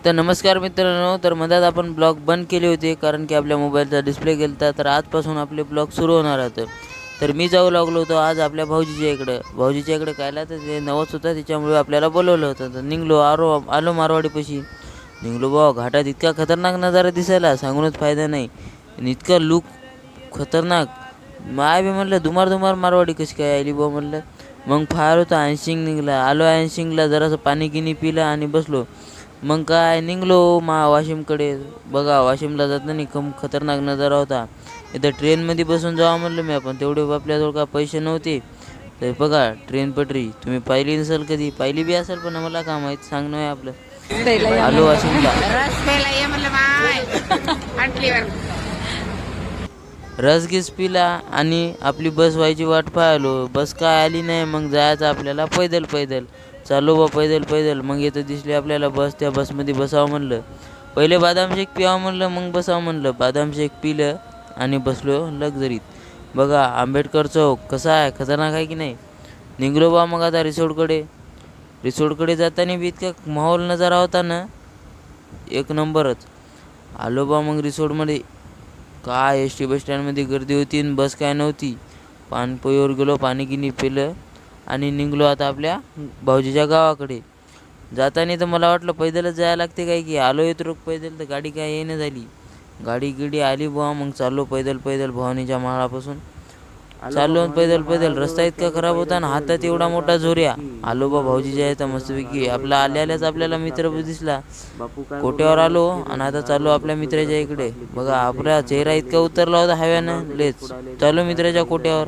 तर नमस्कार मित्रांनो, तर मधात आपण ब्लॉग बंद केले होते कारण की आपल्या मोबाईलचा डिस्प्ले गेलता. तर आजपासून आपले ब्लॉग सुरू होणार आहेत. तर मी जाऊ लागलो होतो आज आपल्या भाऊजीच्या इकडं कायला. तर ते नवस होता त्याच्यामुळे आपल्याला बोलवलं होतं. तर निघलो आलो मारवाडीपाशी. निघलो बुवा, घाटात इतका खतरनाक नजारा दिसायला सांगूनच फायदा नाही. आणि इतका लूक खतरनाक. माय बी म्हणलं दुमार मारवाडी कशी काय आली बुवा म्हणलं. मग फार होता ऐनशिंग निघला. आलो ऐनशिंगला, जरासं पाणी गिनी पिलं आणि बसलो. मग काय निघलो वाशिमकडे. बघा वाशिमला जाताना खतरनाक नजारा होता. इथं ट्रेनमध्ये बसून जावं म्हणलं मी, आपण तेवढे आपल्याजवळ काय पैसे नव्हते. तर बघा ट्रेन पटरी तुम्ही पाहिली नसेल, कधी पाहिली बी असेल पण मला काय माहीत सांगणं आहे आपलं. आलो वाशिमला. रसगीस पिला आणि आपली बस व्हायची वाट पाहिलो. बस काय आली नाही. मग जायचं आपल्याला पैदल. चाललो बा पैदल. मग इथं दिसली आपल्याला बस. त्या बसमध्ये बसावं म्हणलं. पहिले बदाम शेक प्यावं म्हणलं, मग बसावं म्हणलं. बदाम शेक पिलं आणि बसलो लक्झरीत. बघा आंबेडकर चौक कसा आहे, खतरनाक आहे की नाही. निघलो बा मग आता रिसोर्टकडे जाताना बी इतका माहोल नजारा होता ना, एक नंबरच. आलो बा मग रिसोर्टमध्ये. काय एस टी बस स्टँडमध्ये गर्दी होती आणि बस काय नव्हती. पानपोईवर गेलो, पाणी गिनी पिलं आणि निघलो आता आपल्या भाऊजीच्या गावाकडे. जाताना तर मला वाटलं पैदलच जायला लागते काय की. आलो येतो पैदल, तर गाडी काय येणं झाली. गाडी आली बुवा. मग चाललो पैदल भवानीच्या माळापासून चाललो पैदल. रस्ता इतका खराब होता ना, हातात एवढा मोठा झोऱ्या. आलो बा भाऊजीच्या इथं मस्तपैकी. आल्याच आपल्याला मित्र दिसला. कोट्यावर आलो आणि आता चाललो आपल्या मित्राच्या इकडे. बघा आपला चेहरा इतका उतरला होता हव्यानं लेच. चालू मित्राच्या कोट्यावर.